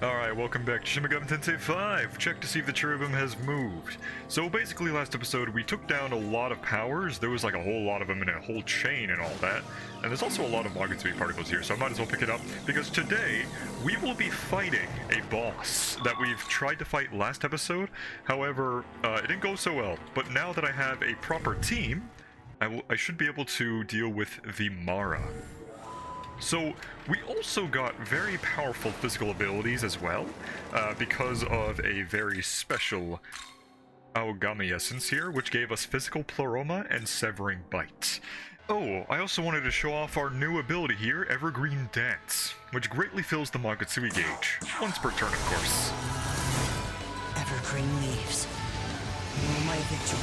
Alright, welcome back to Shin Megami Tensei 5. Check to see if the cherubim has moved. So basically last episode we took down a lot of powers. There was like a whole lot of them in a whole chain and all that. And there's also a lot of Magatsuki particles here, so I might as well pick it up. Because today we will be fighting a boss that we've tried to fight last episode. However, it didn't go so well. But now that I have a proper team, I should be able to deal with the Mara. So, we also got very powerful physical abilities as well, because of a very special Aogami essence here, which gave us Physical Pleroma and Severing Bite. Oh, I also wanted to show off our new ability here, Evergreen Dance, which greatly fills the Magatsuki gauge, once per turn of course. Evergreen leaves, know my victory,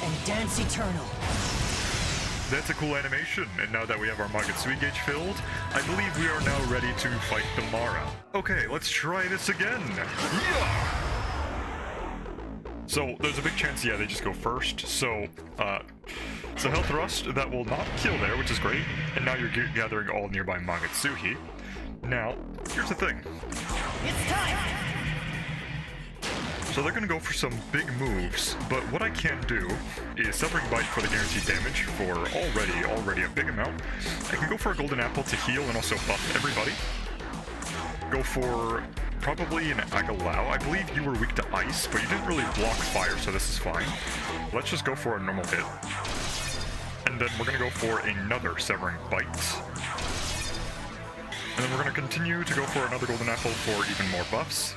and dance eternal. That's a cool animation, and now that we have our Magatsuki gauge filled, I believe we are now ready to fight the Mara. Okay, let's try this again! Yeah! So, there's a big chance, yeah, they just go first, so, it's a health thrust that will not kill there, which is great, and now you're gathering all nearby Magatsuki. Now, here's the thing. It's time! So they're gonna go for some big moves, but what I can do is Severing Bite for the guaranteed damage for already a big amount. I can go for a Golden Apple to heal and also buff everybody. Go for probably an Agalau. I believe you were weak to ice, but you didn't really block fire, so this is fine. Let's just go for a normal hit. And then we're gonna go for another Severing Bite. And then we're gonna continue to go for another Golden Apple for even more buffs.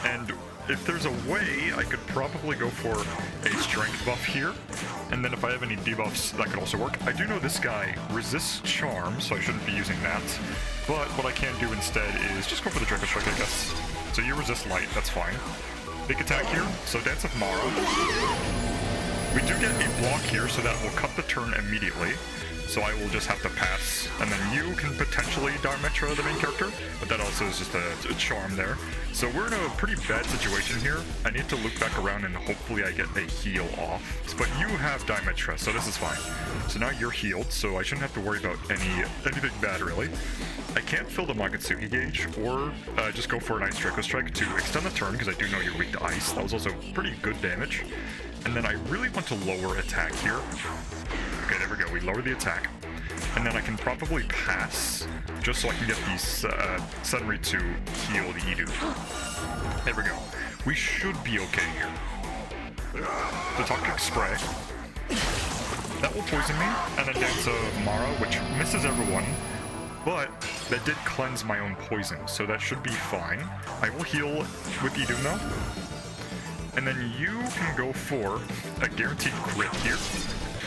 And if there's a way, I could probably go for a strength buff here, and then if I have any debuffs, that could also work. I do know this guy resists charm, so I shouldn't be using that, but what I can do instead is just go for the Draco Strike, I guess. So you resist light, that's fine. Big attack here, so Dance of Mara. We do get a block here, so that will cut the turn immediately. So I will just have to pass, and then you can potentially Diametra the main character, but that also is just a charm there. So we're in a pretty bad situation here. I need to loop back around and hopefully I get a heal off. But you have Diametra, so this is fine. So now you're healed, so I shouldn't have to worry about anything bad really. I can't fill the Magatsuki gauge, or just go for an Ice Draco Strike to extend the turn, because I do know you're weak to ice. That was also pretty good damage. And then I really want to lower attack here. Okay, there we go. We lower the attack. And then I can probably pass, just so I can get these Sunry to heal the Edu. There we go. We should be okay here. The Toxic Spray. That will poison me. And then Dance of Mara, which misses everyone. But that did cleanse my own poison, so that should be fine. I will heal with Edu though. And then you can go for a guaranteed crit here.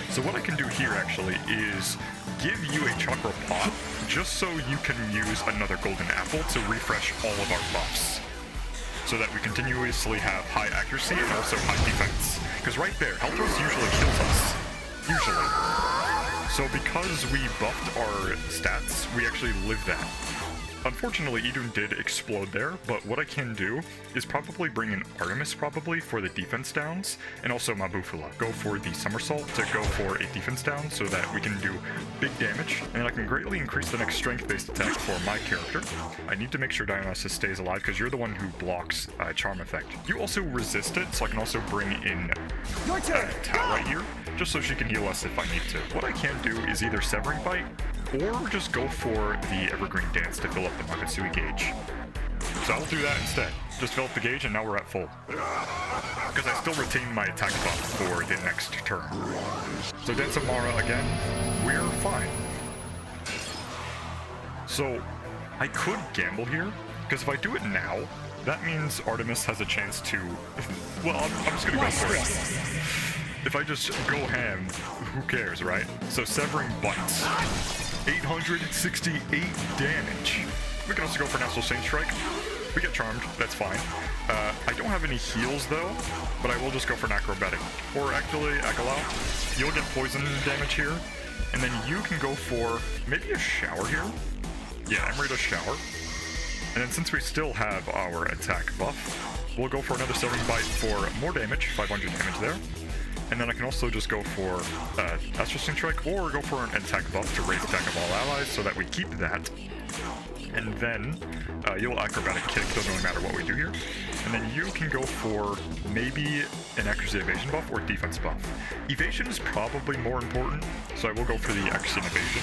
So what I can do here, actually, is give you a Chakra Pot, just so you can use another Golden Apple to refresh all of our buffs. So that we continuously have high accuracy and also high defense. Because right there, Health Thrust usually kills us. Usually. So because we buffed our stats, we actually live that. Unfortunately, Idun did explode there, but what I can do is probably bring in Artemis probably for the defense downs, and also Mabufula. Go for the Somersault to go for a defense down so that we can do big damage, and I can greatly increase the next strength-based attack for my character. I need to make sure Dionysus stays alive because you're the one who blocks Charm Effect. You also resist it, so I can also bring in Tao right here, just so she can heal us if I need to. What I can do is either Severing Bite, or just go for the Evergreen Dance to fill up the Magatsuki gauge. So I'll do that instead. Just fill up the gauge and now we're at full. Because I still retain my attack buff for the next turn. So Dance of Mara again, we're fine. So I could gamble here, because if I do it now, that means Artemis has a chance to... Well, I'm just gonna go for it. If I just go ham, who cares, right? So Severing Bites. 868 damage. We can also go for National Saint Strike. We get charmed, that's fine. I don't have any heals though, but I will just go for an Acrobatic. Or actually, Agalau. You'll get poison damage here. And then you can go for maybe a Shower here. Yeah, Emerita Shower. And then since we still have our attack buff, we'll go for another Severing Bite for more damage, 500 damage there. And then I can also just go for Astral Strike, or go for an attack buff to raise attack of all allies, so that we keep that. And then you'll acrobatic kick, doesn't really matter what we do here. And then you can go for maybe an accuracy evasion buff or defense buff. Evasion is probably more important, so I will go for the accuracy and evasion.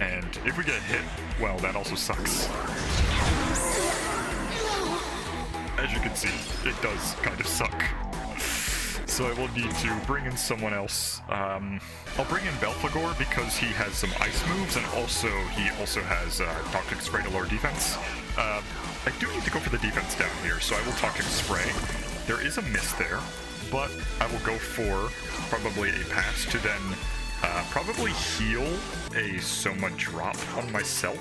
And if we get hit, well, that also sucks. As you can see, it does kind of suck. So I will need to bring in someone else. I'll bring in Belphegor because he has some ice moves, and he also has Toxic Spray to lower defense. I do need to go for the defense down here, so I will Toxic Spray. There is a miss there, but I will go for probably a pass to then probably heal a Soma drop on myself.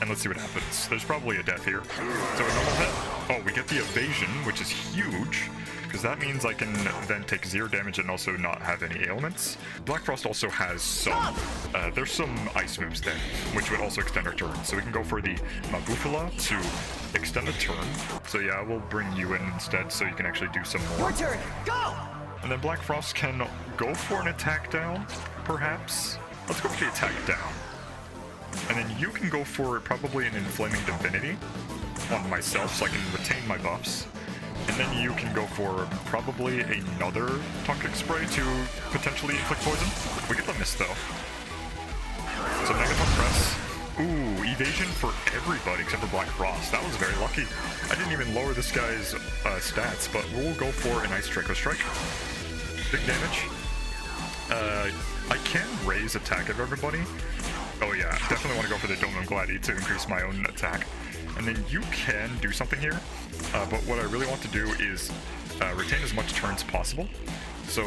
And let's see what happens. There's probably a death here. So a normal hit. Oh, we get the evasion, which is huge, because that means I can then take 0 damage and also not have any ailments. Black Frost also has some, there's some ice moves there, which would also extend our turn. So we can go for the Mabufala to extend a turn. So yeah, we'll bring you in instead so you can actually do some more. Your turn, go! And then Black Frost can go for an attack down, perhaps. Let's go for the attack down. And then you can go for probably an Inflaming Divinity on myself so I can retain my buffs. And then you can go for probably another Toxic Spray to potentially inflict poison. We get the miss though. So negative press. Ooh, evasion for everybody except for Black Frost. That was very lucky. I didn't even lower this guy's stats, but we'll go for an Ice Draco Strike. Big damage. I can raise attack of everybody. Oh yeah, definitely want to go for the Dome and Gladi to increase my own attack. And then you can do something here, but what I really want to do is retain as much turns possible. So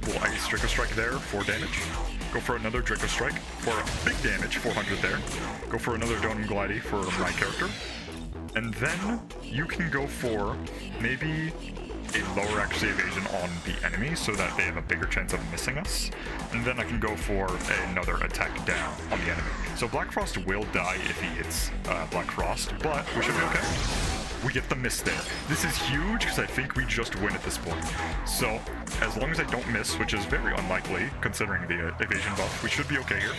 we'll Ice Draco Strike there, 4 damage. Go for another Draco Strike for big damage, 400 there. Go for another Dome and Gladi for my character. And then you can go for maybe a lower accuracy evasion on the enemy so that they have a bigger chance of missing us. And then I can go for another attack down on the enemy. So Black Frost will die if he hits Black Frost, but we should be okay. We get the miss there. This is huge because I think we just win at this point. So as long as I don't miss, which is very unlikely considering the evasion buff, we should be okay here.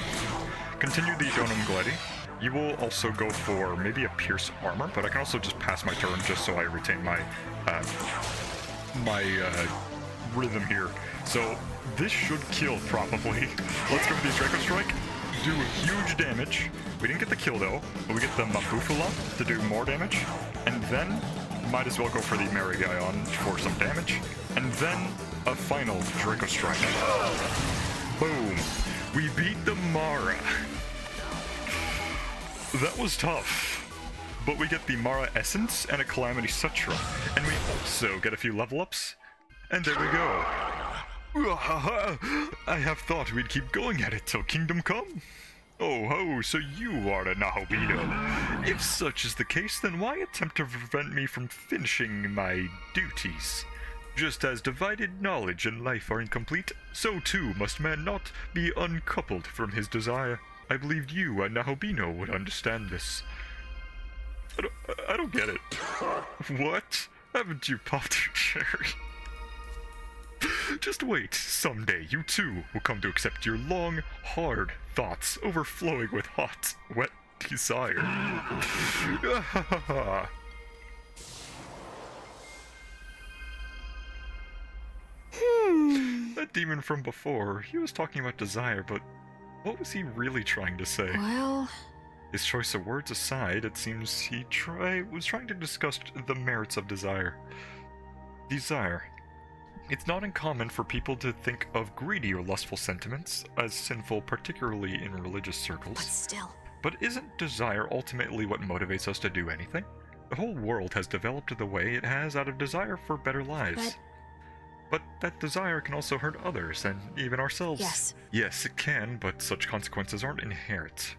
Continue the Donum Gladi. You will also go for maybe a Pierce Armor, but I can also just pass my turn just so I retain my rhythm here. So this should kill probably. Let's go for the Draco Strike. Do huge damage. We didn't get the kill though, but we get the Mabufala to do more damage. And then might as well go for the Marigaion for some damage. And then a final Draco Strike. Boom. We beat the Mara. That was tough. But we get the Mara Essence and a Calamity Sutra. And we also get a few level ups. And there we go. I have thought we'd keep going at it till Kingdom Come. Oh ho, so you are a Nahobito. If such is the case, then why attempt to prevent me from finishing my duties? Just as divided knowledge and life are incomplete, so too must man not be uncoupled from his desire. I believed you, a Nahobino, would understand this. I don't get it. What? Haven't you popped your cherry? Just wait, someday you too will come to accept your long, hard thoughts overflowing with hot, wet desire. That demon from before, he was talking about desire, but what was he really trying to say? Well... His choice of words aside, it seems he was trying to discuss the merits of desire. Desire. It's not uncommon for people to think of greedy or lustful sentiments as sinful, particularly in religious circles. But still... But isn't desire ultimately what motivates us to do anything? The whole world has developed the way it has out of desire for better lives. But that desire can also hurt others, and even ourselves. Yes. Yes, it can, but such consequences aren't inherent.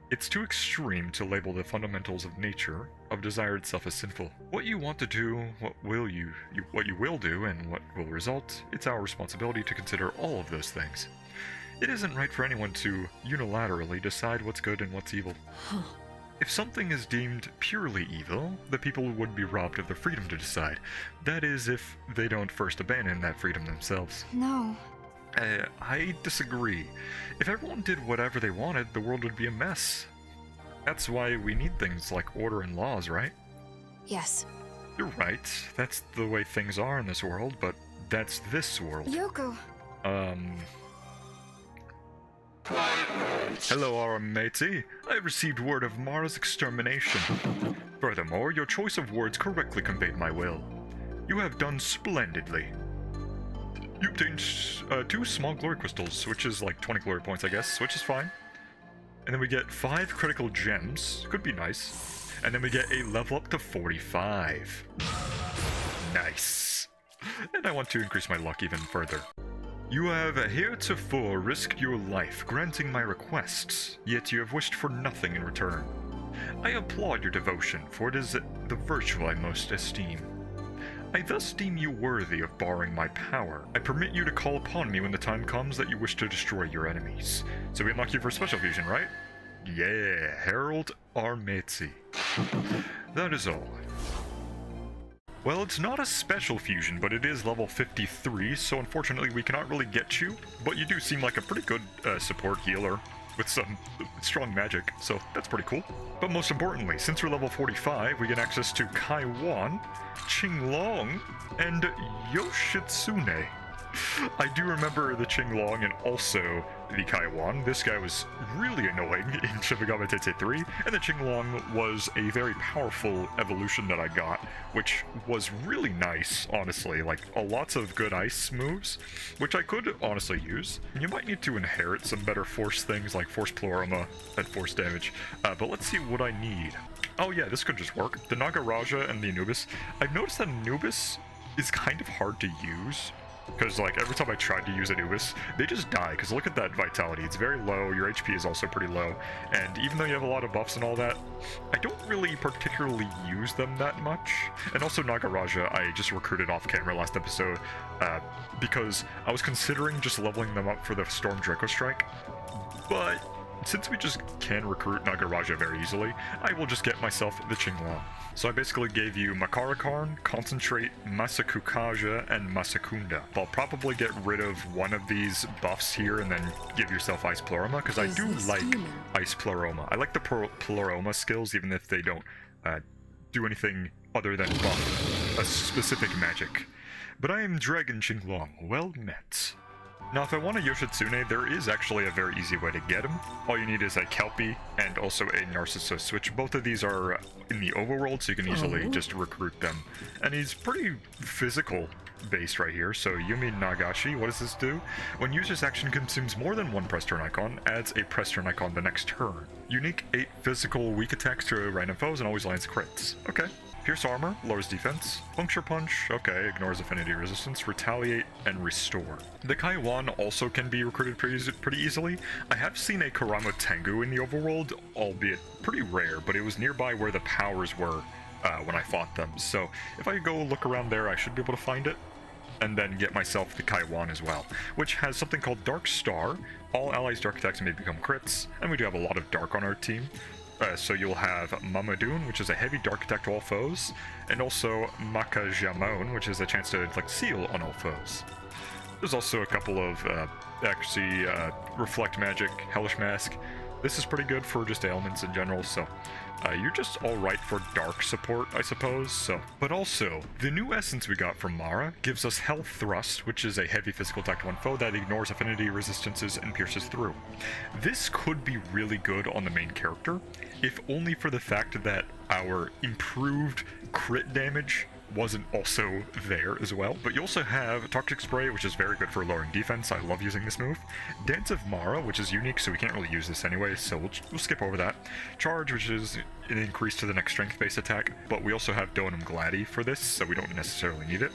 It's too extreme to label the fundamentals of nature, of desire itself as sinful. What you want to do, what you will do, and what will result, it's our responsibility to consider all of those things. It isn't right for anyone to unilaterally decide what's good and what's evil. Huh. If something is deemed purely evil, the people would be robbed of the freedom to decide. That is, if they don't first abandon that freedom themselves. No. I disagree. If everyone did whatever they wanted, the world would be a mess. That's why we need things like order and laws, right? Yes. You're right. That's the way things are in this world, but that's this world. Yoko. Hello, our matey. I have received word of Mara's extermination. Furthermore, your choice of words correctly conveyed my will. You have done splendidly. You obtained 2 small glory crystals, which is like 20 glory points, I guess, which is fine. And then we get 5 critical gems, could be nice. And then we get a level up to 45. Nice. And I want to increase my luck even further. You have heretofore risked your life granting my requests, yet you have wished for nothing in return. I applaud your devotion, for it is the virtue I most esteem. I thus deem you worthy of borrowing my power. I permit you to call upon me when the time comes that you wish to destroy your enemies. So we unlock you for special fusion, right? Yeah, Herald Armetsi. That is all. Well, it's not a special fusion, but it is level 53, so unfortunately we cannot really get you, but you do seem like a pretty good support healer with some strong magic, so that's pretty cool. But most importantly, since we're level 45, we get access to Kaiwan, Qinglong, and Yoshitsune. I do remember the Qinglong and also the Kaiwan. This guy was really annoying in Shin Megami Tensei 3, and the Qinglong was a very powerful evolution that I got, which was really nice, honestly. Like, lots of good ice moves, which I could honestly use. You might need to inherit some better force things like Force Pleroma and Force Damage, but let's see what I need. Oh yeah, this could just work. The Nagaraja and the Anubis. I've noticed that Anubis is kind of hard to use, because like every time I tried to use Anubis, they just die, because look at that vitality, it's very low, your HP is also pretty low, and even though you have a lot of buffs and all that, I don't really particularly use them that much. And also Nagaraja, I just recruited off camera last episode, because I was considering just leveling them up for the Storm Draco Strike, but since we just can recruit Nagaraja very easily, I will just get myself the Qinglong. So I basically gave you Makarakarn, Concentrate, Masakukaja, and Masakunda. I'll probably get rid of one of these buffs here and then give yourself Ice Pleroma, because I do like Ice Pleroma. I like the Pleroma skills, even if they don't do anything other than buff a specific magic. But I am Dragon Qinglong, well met. Now, if I want a Yoshitsune, there is actually a very easy way to get him. All you need is a Kelpie and also a Narcissus, which both of these are in the overworld, so you can easily just recruit them. And he's pretty physical based right here, so Yumi Nagashi, what does this do? When user's action consumes more than one press turn icon, adds a press turn icon the next turn. Unique 8 physical weak attacks to random foes and always lands crits. Okay. Pierce Armor, lowers defense. Puncture Punch, okay, ignores affinity resistance. Retaliate, and Restore. The Kaiwan also can be recruited pretty easily. I have seen a Karama Tengu in the overworld, albeit pretty rare, but it was nearby where the powers were when I fought them. So if I go look around there, I should be able to find it. And then get myself the Kaiwan as well, which has something called Dark Star. All allies' dark attacks may become crits, and we do have a lot of dark on our team. So you'll have Mamadoon, which is a heavy dark attack to all foes, and also Makajamon, which is a chance to inflict seal on all foes. There's also a couple of, Reflect Magic, Hellish Mask. This is pretty good for just ailments in general, so you're just alright for dark support, I suppose, so. But also, the new essence we got from Mara gives us Health Thrust, which is a heavy physical attack to one foe that ignores affinity resistances and pierces through. This could be really good on the main character, if only for the fact that our improved crit damage wasn't also there as well. But you also have Toxic Spray, which is very good for lowering defense. I love using this move. Dance of Mara, which is unique, so we can't really use this anyway, so we'll skip over that. Charge, which is an increase to the next strength-based attack, but we also have Donum Gladi for this, so we don't necessarily need it.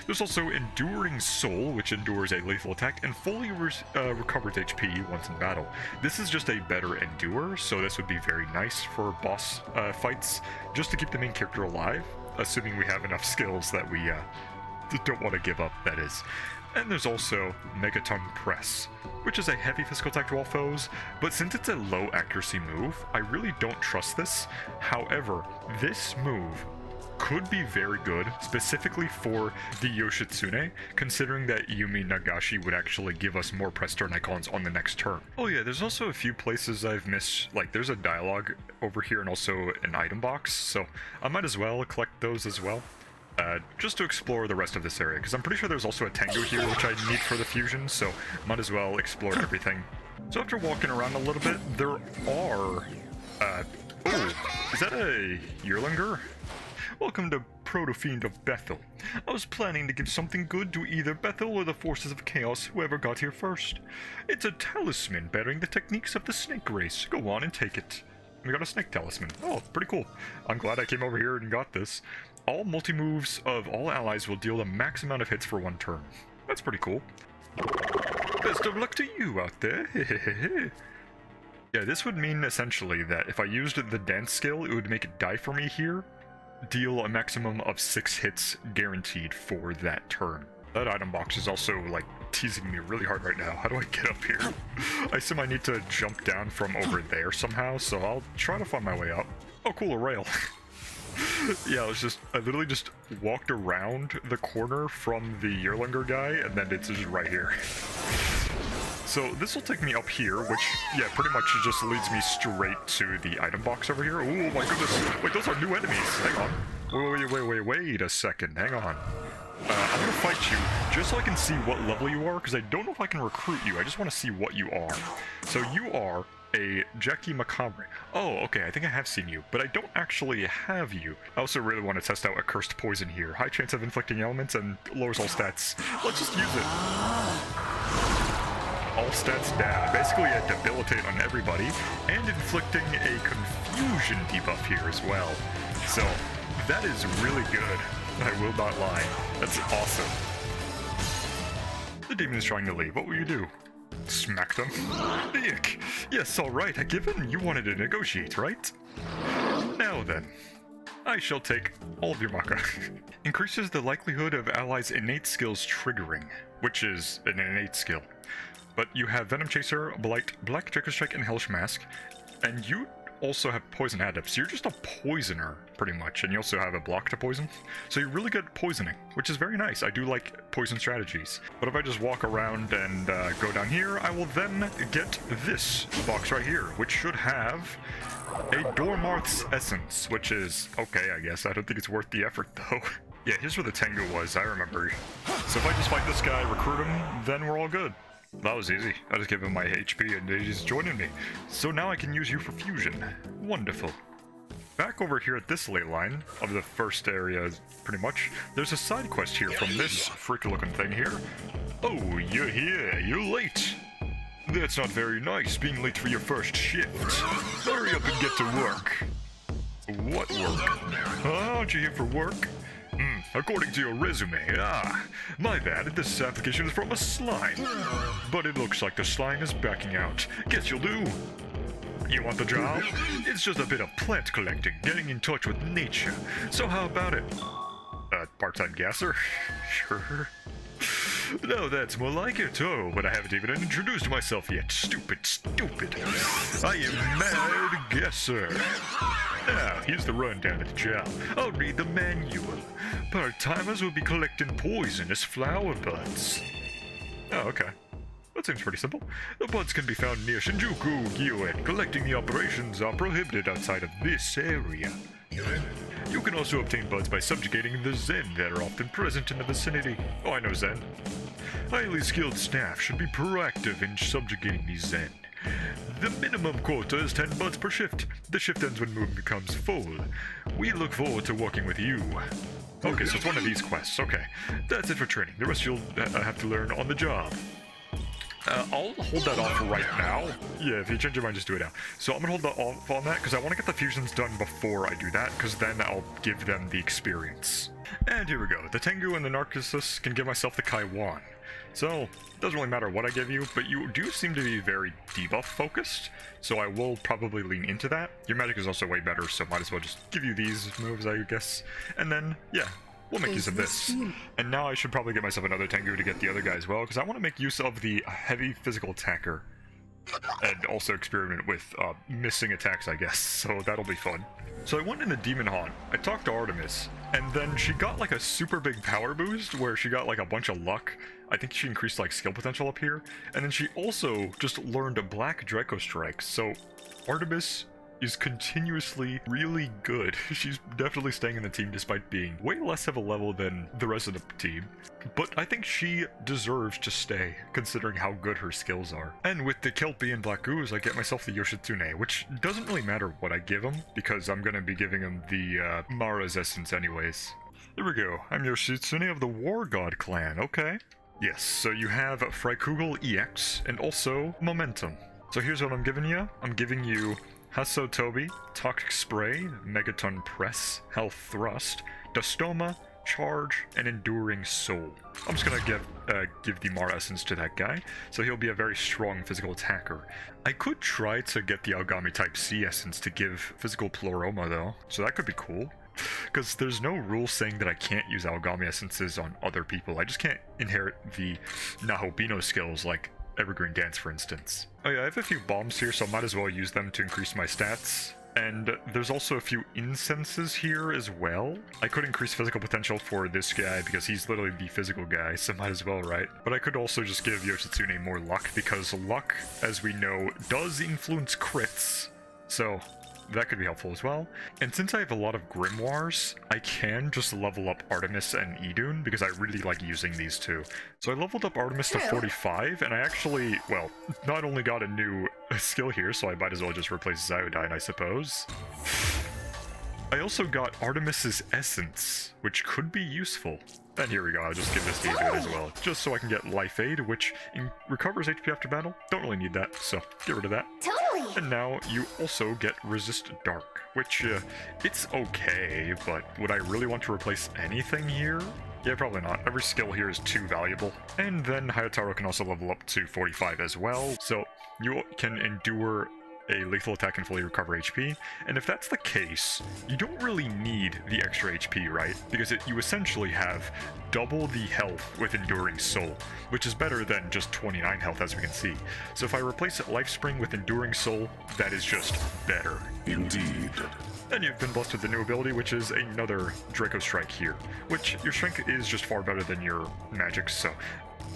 There's also Enduring Soul, which endures a lethal attack and fully recovers HP once in battle. This is just a better Endure, so this would be very nice for boss fights, just to keep the main character alive, assuming we have enough skills that we don't want to give up, that is. And there's also Megaton Press, which is a heavy physical attack to all foes, but since it's a low accuracy move, I really don't trust this. However, this move could be very good, specifically for the Yoshitsune, considering that Yumi Nagashi would actually give us more press turn icons on the next turn. Oh yeah, there's also a few places I've missed, like there's a dialogue over here and also an item box, so I might as well collect those as well. Just to explore the rest of this area, because I'm pretty sure there's also a Tengu here which I need for the fusion, so might as well explore everything. So after walking around a little bit, there are, oh, is that a Yearlinger? Welcome to Proto-Fiend of Bethel. I was planning to give something good to either Bethel or the forces of chaos, whoever got here first. It's a talisman bearing the techniques of the snake race. Go on and take it. We got a snake talisman. Oh, pretty cool. I'm glad I came over here and got this. All multi-moves of all allies will deal the max amount of hits for one turn. That's pretty cool. Best of luck to you out there. Yeah, this would mean essentially that if I used the dance skill, it would make it die for me here. Deal a maximum of 6 hits guaranteed for that turn. That item box is also, like, teasing me really hard right now. How do I get up here? I assume I need to jump down from over there somehow, so I'll try to find my way up. Oh, cool, a rail. Yeah, I literally just walked around the corner from the Yearlinger guy, and then it's just right here. So this will take me up here, which, yeah, pretty much just leads me straight to the item box over here. Oh my goodness, wait, those are new enemies. Hang on. Wait a second, hang on. I'm gonna fight you just so I can see what level you are, because I don't know if I can recruit you. I just want to see what you are. So you are a Jackie Macabre. Oh, okay, I think I have seen you, but I don't actually have you. I also really want to test out a cursed poison here. High chance of inflicting elements and lowers all stats. Let's just use it. All stats down. Basically a debilitate on everybody, and inflicting a confusion debuff here as well. So, that is really good. I will not lie. That's awesome. The demon is trying to leave. What will you do? Smack them? Ick. Yes, alright, given you wanted to negotiate, right? Now then, I shall take all of your Maka. Increases the likelihood of allies' innate skills triggering, which is an innate skill. But you have Venom Chaser, Blight, Black Tricker Strike, and Hellish Mask, and you also have Poison Adept, so you're just a poisoner, pretty much, and you also have a block to poison. So you're really good at poisoning, which is very nice. I do like poison strategies. But if I just walk around and go down here, I will then get this box right here, which should have a Dormarth's Essence, which is okay, I guess. I don't think it's worth the effort, though. Yeah, here's where the Tengu was, I remember. So if I just fight this guy, recruit him, then we're all good. That was easy. I just gave him my HP and he's joining me. So now I can use you for fusion. Wonderful. Back over here at this ley line of the first area, pretty much, there's a side quest here from this freaky looking thing here. Oh, you're here. You're late. That's not very nice, being late for your first shift. Hurry up and get to work. What work? Aren't you here for work? According to your resume, my bad, this application is from a slime. But it looks like the slime is backing out. Guess you'll do. You want the job? It's just a bit of plant collecting, getting in touch with nature. So how about it? Part-time gasser? Sure. No, that's more like it. Oh, but I haven't even introduced myself yet. Stupid. I am Mad Guesser. Now, here's the rundown of the job. I'll read the manual. Part-timers will be collecting poisonous flower buds. Oh, okay. That seems pretty simple. The buds can be found near Shinjuku, Gyoen. Collecting the operations are prohibited outside of this area. You can also obtain buds by subjugating the Zen that are often present in the vicinity. Oh, I know Zen. Highly skilled staff should be proactive in subjugating these Zen. The minimum quota is 10 buds per shift. The shift ends when movement becomes full. We look forward to working with you. Okay, so it's one of these quests. Okay, that's it for training. The rest you'll have to learn on the job. I'll hold that off right now. Yeah, if you change your mind, just do it now. So I'm gonna hold that off on that, because I want to get the fusions done before I do that, because then I'll give them the experience. And here we go. The Tengu and the Narcissus can give myself the Kaiwan. So, it doesn't really matter what I give you, but you do seem to be very debuff focused, so I will probably lean into that. Your magic is also way better, so might as well just give you these moves, I guess. And then, yeah, we'll make use of this. And now I should probably get myself another Tengu to get the other guy as well, because I want to make use of the heavy physical attacker. and also experiment with missing attacks, I guess, so that'll be fun. So I went in the Demon Haunt, I talked to Artemis, and then she got like a super big power boost where she got like a bunch of luck. I think she increased like skill potential up here, and then she also just learned a Black Draco Strike, so Artemis is continuously really good. She's definitely staying in the team despite being way less of a level than the rest of the team. But I think she deserves to stay, considering how good her skills are. And with the Kelpie and Black Ooze, I get myself the Yoshitsune, which doesn't really matter what I give him, because I'm gonna be giving him the Mara's Essence anyways. There we go. I'm Yoshitsune of the War God clan, okay? Yes, so you have Freikugel EX, and also Momentum. So here's what I'm giving you. I'm giving you Hasso Toby, Toxic Spray, Megaton Press, Health Thrust, Dostoma, Charge, and Enduring Soul. I'm just gonna give the Mara Essence to that guy, so he'll be a very strong physical attacker. I could try to get the Aogami Type C Essence to give physical Pleroma though, so that could be cool. Because there's no rule saying that I can't use Aogami Essences on other people, I just can't inherit the Nahobino skills like Evergreen Dance, for instance. Oh yeah, I have a few bombs here, so I might as well use them to increase my stats. And there's also a few incenses here as well. I could increase physical potential for this guy because he's literally the physical guy, so might as well, right? But I could also just give Yoshitsune more luck because luck, as we know, does influence crits. So that could be helpful as well. And since I have a lot of grimoires, I can just level up Artemis and Idun because I really like using these two. So I leveled up Artemis to 45, and I actually, well, not only got a new skill here, so I might as well just replace Zyodyne, I suppose. I also got Artemis's Essence, which could be useful. And here we go, I'll just give this to Idun as well, just so I can get Life Aid, which recovers HP after battle. Don't really need that, so get rid of that. Totally. And now you also get Resist Dark, which, it's okay, but would I really want to replace anything here? Yeah, probably not. Every skill here is too valuable. And then Hayataro can also level up to 45 as well, so you can endure a lethal attack and fully recover HP, and if that's the case, you don't really need the extra HP, right? Because you essentially have double the health with Enduring Soul, which is better than just 29 health, as we can see. So if I replace Life Spring with Enduring Soul, that is just better. Indeed. Then you've been blessed with the new ability, which is another Draco Strike here, which your strength is just far better than your magic, so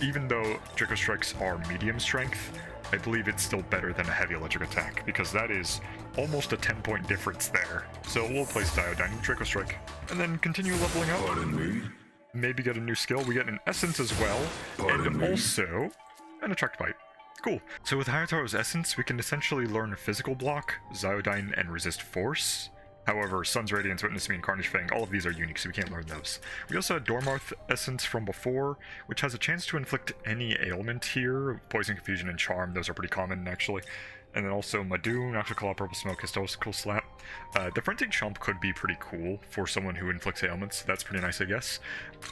even though Draco Strikes are medium strength, I believe it's still better than a heavy electric attack, because that is almost a 10-point difference there. So we'll place Zyodyne, Draco Strike, and then continue leveling up. Pardon me? Maybe get a new skill. We get an Essence as well, and also an Attract Bite. Cool. So with Hayataro's Essence, we can essentially learn Physical Block, Zyodyne, and Resist Force. However, Sun's Radiance, Witness Me, and Carnage Fang, all of these are unique, so we can't learn those. We also had Dormarth Essence from before, which has a chance to inflict any ailment here. Poison, Confusion, and Charm, those are pretty common, actually. And then also Madoon, After Claw, Purple Smoke, Historical Slap. The Frenzied Chomp could be pretty cool for someone who inflicts ailments. That's pretty nice, I guess.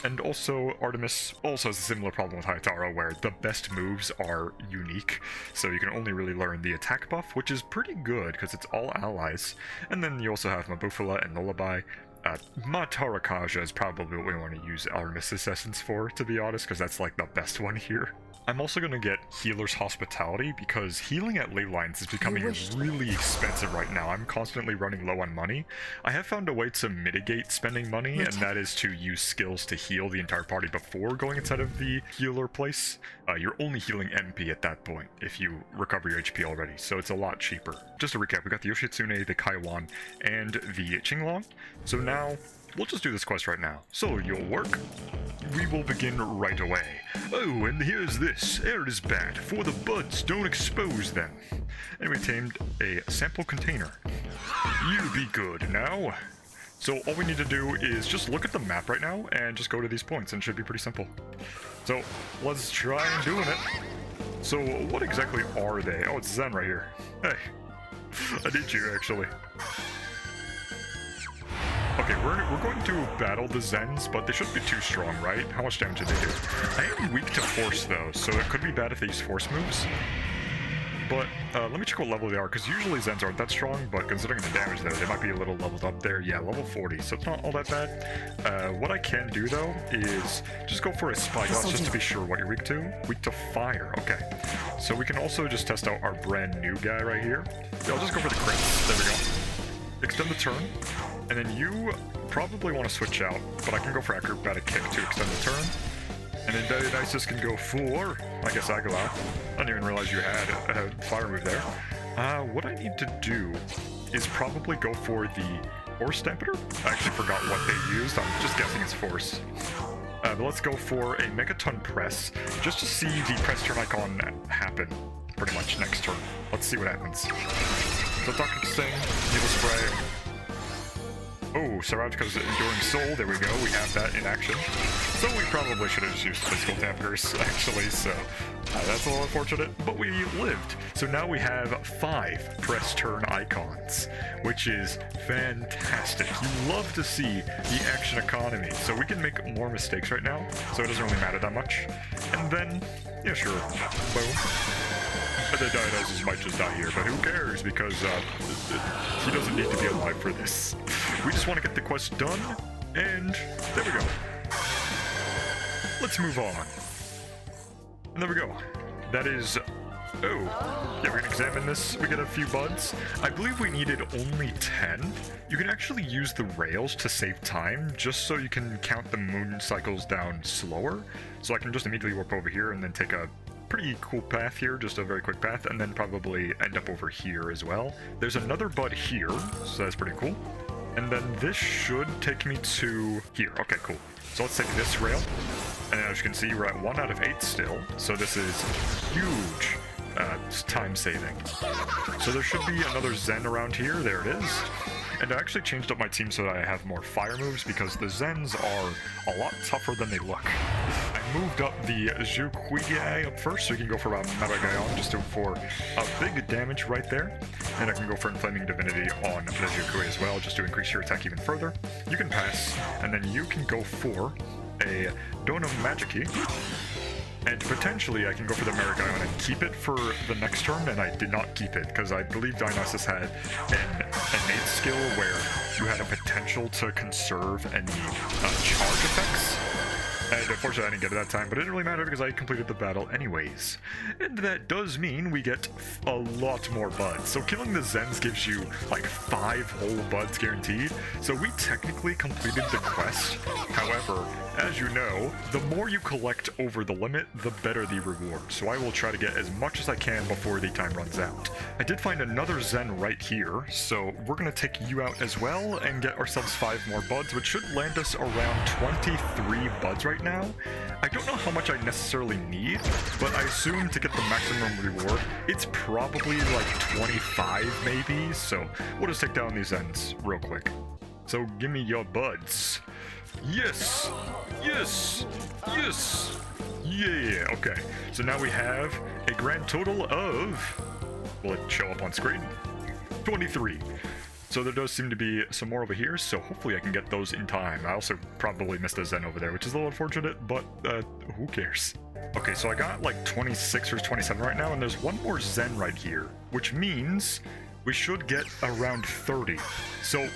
And also, Artemis also has a similar problem with Hayataro, where the best moves are unique. So you can only really learn the attack buff, which is pretty good, because it's all allies. And then you also have Mabufala and Lullaby. Matarakaja is probably what we want to use Artemis' Essence for, to be honest, because that's like the best one here. I'm also going to get Healer's Hospitality, because healing at ley lines is becoming really expensive right now. I'm constantly running low on money. I have found a way to mitigate spending money, and that is to use skills to heal the entire party before going inside of the healer place. You're only healing MP at that point if you recover your HP already, so it's a lot cheaper. Just to recap, we got the Yoshitsune, the Kaiwan, and the Qinglong. So now, we'll just do this quest right now. So, you'll work. We will begin right away. Oh, and here's this. Air is bad. For the buds, don't expose them. And we tamed a sample container. You be good now. So all we need to do is just look at the map right now and just go to these points, and it should be pretty simple. So let's try doing it. So what exactly are they? Oh, it's Zen right here. Hey, I need you actually. Okay, we're going to battle the Zens, but they shouldn't be too strong, right? How much damage do they do? I am weak to force though, so it could be bad if they use force moves. But Let me check what level they are, because usually Zens aren't that strong, but considering the damage there, they might be a little leveled up there. Yeah, level 40, so it's not all that bad. What I can do, though, is just go for a Spyglass just to be sure what you're weak to. Weak to fire, okay. So we can also just test out our brand new guy right here. Yeah, I'll just go for the crits. There we go. Extend the turn, and then you probably want to switch out, but I can go for Acrobatic Kick to extend the turn. And then Dionysus can go for, I guess, Aguilar. I didn't even realize you had a fire move there. What I need to do is probably go for the Force Dampener. I actually forgot what they used. I'm just guessing it's Force. But let's go for a Megaton Press, just to see the press turn icon happen pretty much next turn. Let's see what happens. So Toxic Sting, Needle Spray. Oh, Sarajka's Enduring Soul, there we go, we have that in action. So we probably should have just used Physical Dampeners, actually, so that's a little unfortunate, but we lived. So now we have 5 press turn icons, which is fantastic. You love to see the action economy, so we can make more mistakes right now, so it doesn't really matter that much. And then, yeah, sure, boom. The Dionysus might just die here, but who cares, because he doesn't need to be alive for this. We just want to get the quest done, and there we go. Let's move on. And there we go. That is... Oh, yeah, we're gonna examine this. We get a few buds. I believe we needed only 10. You can actually use the rails to save time, just so you can count the moon cycles down slower. So I can just immediately warp over here and then take a pretty cool path here, just a very quick path, and then probably end up over here as well. There's another bud here, so that's pretty cool. And then this should take me to here. Okay, cool. So let's take this rail. And as you can see, we're at 1 out of 8 still. So this is huge time saving. So there should be another Zen around here. There it is. And I actually changed up my team so that I have more fire moves, because the Zens are a lot tougher than they look. I moved up the Zhuqiai up first, so you can go for a Metagaon just for a big damage right there. And I can go for Inflaming Divinity on the Zhuqiai as well, just to increase your attack even further. You can pass, and then you can go for a Donum Magiki. And potentially I can go for the Marigaon and keep it for the next turn, and I did not keep it, because I believe Dionysus had an innate skill where you had a potential to conserve any charge effects. And unfortunately I didn't get it that time, but it didn't really matter because I completed the battle anyways. And that does mean we get a lot more buds. So killing the Zens gives you like 5 whole buds guaranteed. So we technically completed the quest. However, as you know, the more you collect over the limit, the better the reward. So I will try to get as much as I can before the time runs out. I did find another Zen right here, so we're going to take you out as well and get ourselves 5 more buds, which should land us around 23 buds right now. I don't know how much I necessarily need, but I assume to get the maximum reward, it's probably like 25 maybe, so we'll just take down these ends real quick. So give me your buds. Yes! Yes! Yes! Yeah! Okay, so now we have a grand total of... Will it show up on screen? 23. So there does seem to be some more over here, so hopefully I can get those in time. I also probably missed a Zen over there, which is a little unfortunate, but who cares? Okay, so I got like 26 or 27 right now, and there's one more Zen right here, which means we should get around 30. So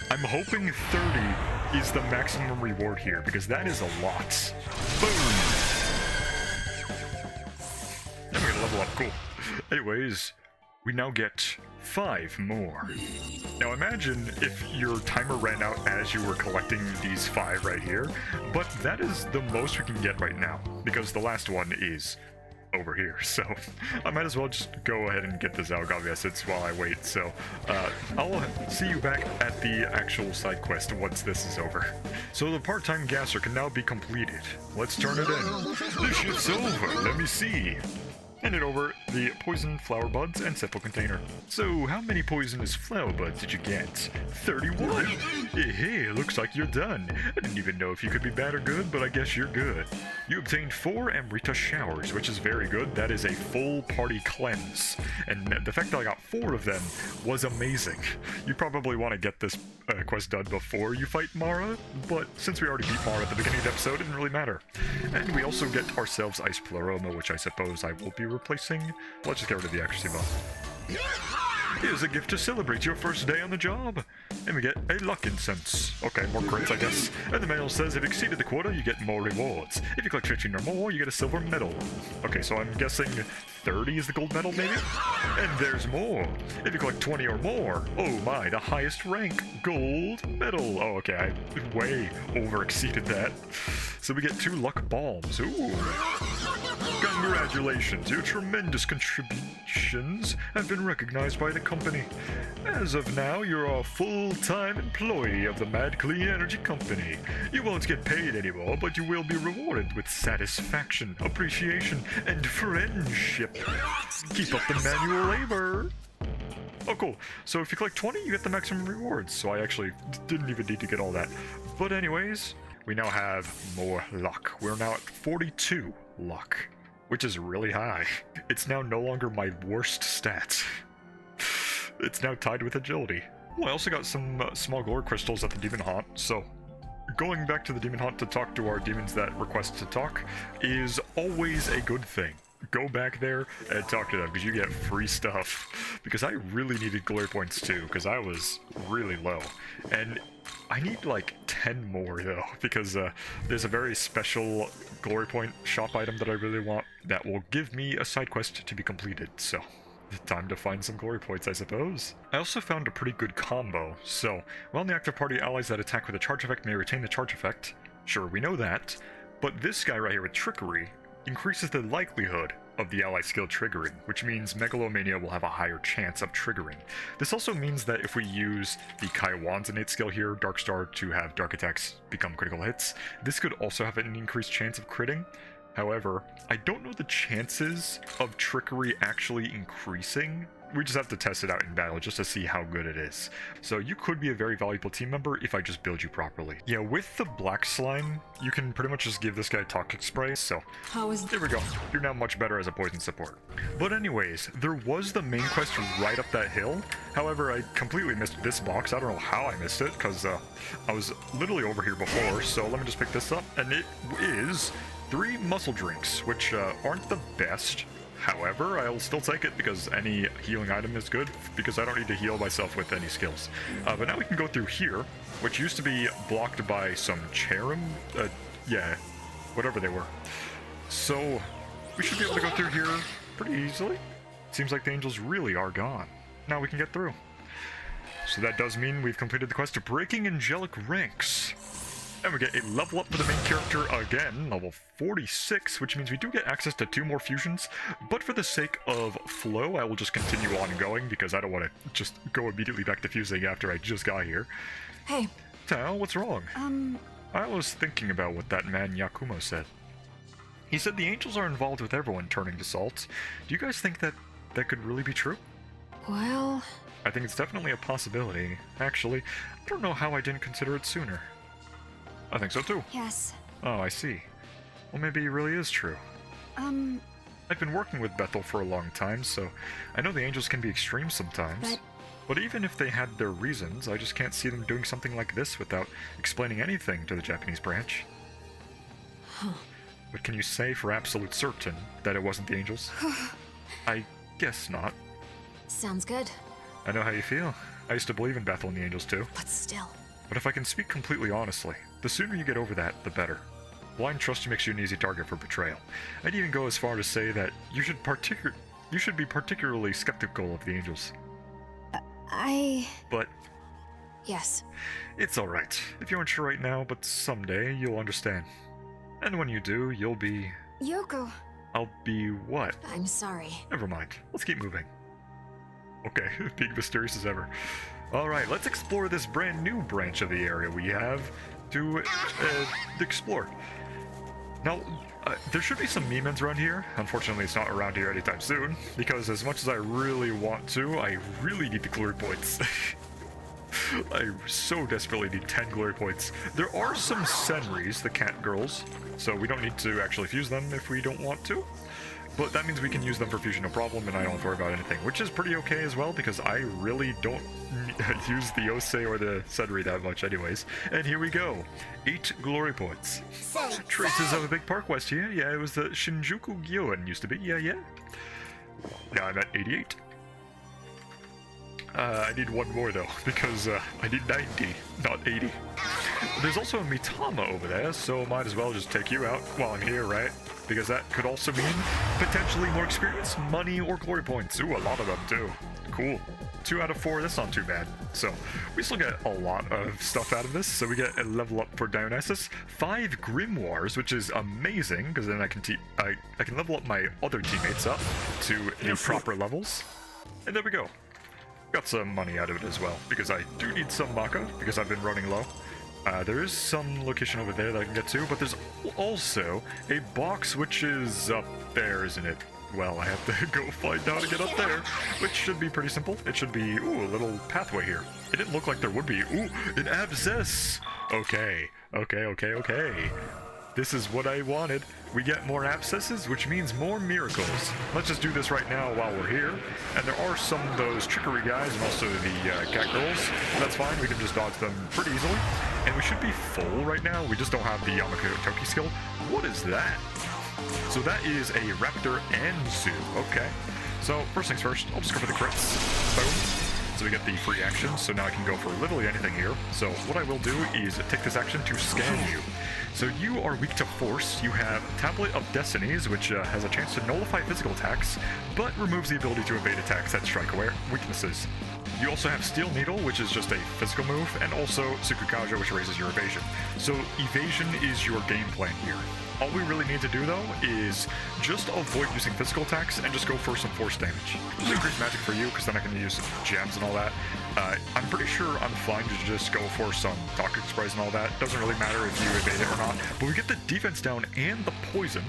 I'm hoping 30 is the maximum reward here, because that is a lot. Boom! And we're gonna level up, cool. Anyways, we now get 5 more. Now imagine if your timer ran out as you were collecting these 5 right here, but that is the most we can get right now, because the last one is over here, so I might as well just go ahead and get the Zalgavi assets while I wait. So I'll see you back at the actual side quest once this is over. So the part-time gasser can now be completed. Let's turn it in. This shift's over, let me see. Hand it over the poison flower buds and sample container. So, how many poisonous flower buds did you get? 31! Hey, looks like you're done. I didn't even know if you could be bad or good, but I guess you're good. You obtained 4 Amrita showers, which is very good. That is a full party cleanse. And the fact that I got 4 of them was amazing. You probably want to get this quest done before you fight Mara, but since we already beat Mara at the beginning of the episode, it didn't really matter. And we also get ourselves Ice Pleroma, which I suppose I will be replacing. Let's just get rid of the accuracy buff. Here's a gift to celebrate your first day on the job. And we get a luck incense. Okay, more crits, I guess. And the manual says if you exceeded the quota, you get more rewards. If you collect 15 or more, you get a silver medal. Okay, so I'm guessing 30 is the gold medal, maybe? And there's more. If you collect 20 or more, oh my, the highest rank, gold medal. Oh, okay, I way over-exceeded that. So we get 2 luck bombs. Ooh. Congratulations, your tremendous contributions have been recognized by the company. As of now, you're a full-time employee of the Mad Clean Energy Company. You won't get paid anymore, but you will be rewarded with satisfaction, appreciation, and friendship. Keep up the manual labor. Oh, cool. So if you collect 20, you get the maximum rewards. So I actually didn't even need to get all that. But anyways, we now have more luck. We're now at 42 luck, which is really high. It's now no longer my worst stat. It's now tied with agility. Oh, I also got some small glory crystals at the demon haunt, so going back to the demon haunt to talk to our demons that request to talk is always a good thing. Go back there and talk to them, because you get free stuff. Because I really needed glory points too, because I was really low. And I need like 10 more though, because there's a very special glory point shop item that I really want that will give me a side quest to be completed, so time to find some glory points, I suppose. I also found a pretty good combo. So, while in the active party, allies that attack with a charge effect may retain the charge effect. Sure, we know that. But this guy right here with Trickery increases the likelihood of the ally skill triggering, which means Megalomania will have a higher chance of triggering. This also means that if we use the Kaiwan's innate skill here, Darkstar, to have dark attacks become critical hits, this could also have an increased chance of critting. However, I don't know the chances of Trickery actually increasing. We just have to test it out in battle just to see how good it is. So you could be a very valuable team member if I just build you properly. Yeah, with the black slime, you can pretty much just give this guy toxic spray, so there we go. You're now much better as a poison support. But anyways, there was the main quest right up that hill. However, I completely missed this box. I don't know how I missed it, because I was literally over here before, so let me just pick this up. And it is 3 muscle drinks, which aren't the best. However, I'll still take it because any healing item is good, because I don't need to heal myself with any skills. But now we can go through here, which used to be blocked by some Cherim, yeah, whatever they were. So, we should be able to go through here pretty easily. Seems like the angels really are gone. Now we can get through. So that does mean we've completed the quest of Breaking Angelic Ranks. And we get a level up for the main character again, level 46, which means we do get access to 2 more fusions. But for the sake of flow, I will just continue on going, because I don't want to just go immediately back to fusing after I just got here. Hey. Tao, what's wrong? I was thinking about what that man Yakumo said. He said the angels are involved with everyone turning to salt. Do you guys think that that could really be true? Well, I think it's definitely a possibility. Actually, I don't know how I didn't consider it sooner. I think so too. yes. Oh, I see. Well, maybe it really is true. I've been working with Bethel for a long time, so I know the angels can be extreme sometimes. But even if they had their reasons, I just can't see them doing something like this without explaining anything to the Japanese branch. Huh. But can you say for absolute certain that it wasn't the angels? I guess not. Sounds good. I know how you feel. I used to believe in Bethel and the angels too. But still. But if I can speak completely honestly, the sooner you get over that, the better. Blind trust makes you an easy target for betrayal. I'd even go as far to say that you should be particularly skeptical of the angels. But yes. It's alright. If you aren't sure right now, but someday you'll understand. And when you do, you'll be... Yoko. I'll be what? I'm sorry. Never mind. Let's keep moving. Okay, being mysterious as ever. Alright, let's explore this brand new branch of the area we have to explore. Now, there should be some Memens around here. Unfortunately, it's not around here anytime soon, because as much as I really want to, I really need the glory points. I so desperately need 10 glory points. There are some Senris, the cat girls, so we don't need to actually fuse them if we don't want to. But that means we can use them for fusion, no problem, and I don't have to worry about anything, which is pretty okay as well, because I really don't use the Osei or the Senri that much anyways. And here we go. 8 glory points. Traces of a big park west here. Yeah, it was the Shinjuku Gyoen used to be. Yeah. Now I'm at 88. I need one more though, because I need 90, not 80. There's also a Mitama over there, so might as well just take you out while I'm here, right? Because that could also mean potentially more experience, money, or glory points. Ooh, a lot of them too. Cool. 2 out of 4, that's not too bad. So, we still get a lot of stuff out of this. So we get a level up for Dionysus, 5 Grimoires, which is amazing, because then I can level up my other teammates up to the proper levels. And there we go. Got some money out of it as well, because I do need some Maka, because I've been running low. There is some location over there that I can get to, but there's also a box which is up there, isn't it? Well, I have to go find out to get up there, which should be pretty simple. It should be, ooh, a little pathway here. It didn't look like there would be. Ooh, an abscess! Okay. This is what I wanted. We get more abscesses, which means more miracles. Let's just do this right now while we're here. And there are some of those trickery guys and also the cat girls. That's fine, we can just dodge them pretty easily. And we should be full right now. We just don't have the Yamakotoki skill. What is that? So that is a Raptor Anzu. Okay. So first things first, I'll just go for the crits. Boom. So we get the free action, so now I can go for literally anything here. So what I will do is take this action to scan you. So you are weak to force. You have Tablet of Destinies, which has a chance to nullify physical attacks, but removes the ability to evade attacks that strike aware weaknesses. You also have Steel Needle, which is just a physical move, and also Tsukukaja, which raises your evasion. So evasion is your game plan here. All we really need to do, though, is just avoid using physical attacks and just go for some force damage. Just increase magic for you, because then I can use gems and all that. I'm pretty sure I'm fine to just go for some toxic sprays and all that. Doesn't really matter if you evade it or not. But we get the defense down and the poison.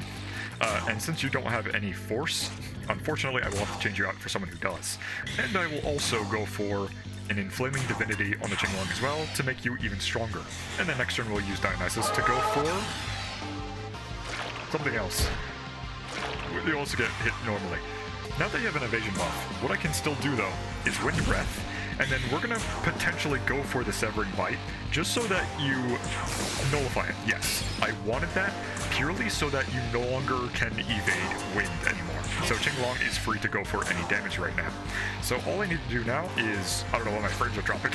And since you don't have any force, unfortunately, I will have to change you out for someone who does. And I will also go for an Inflaming Divinity on the Qinglong as well to make you even stronger. And then next turn we'll use Dionysus to go for something else. You also get hit normally. Now that you have an evasion buff, what I can still do though is Wind Breath, and then we're gonna potentially go for the Severing Bite, just so that you nullify it. Yes, I wanted that purely so that you no longer can evade wind anymore. So Qinglong is free to go for any damage right now. So all I need to do now is, I don't know why my frames are dropping.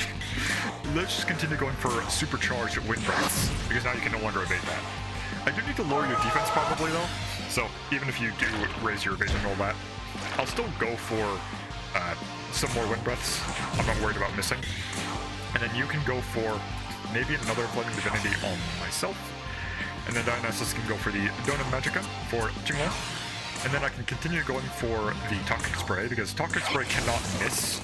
Let's just continue going for supercharged Wind Breaths, because now you can no longer evade that. I do need to lower your defense probably though, so even if you do raise your evasion and all that, I'll still go for some more Wind Breaths. I'm not worried about missing. And then you can go for maybe another Flaming Divinity on myself. And then Dionysus can go for the Donut Magica for Qinglong. And then I can continue going for the Toxic Spray, because Toxic Spray cannot miss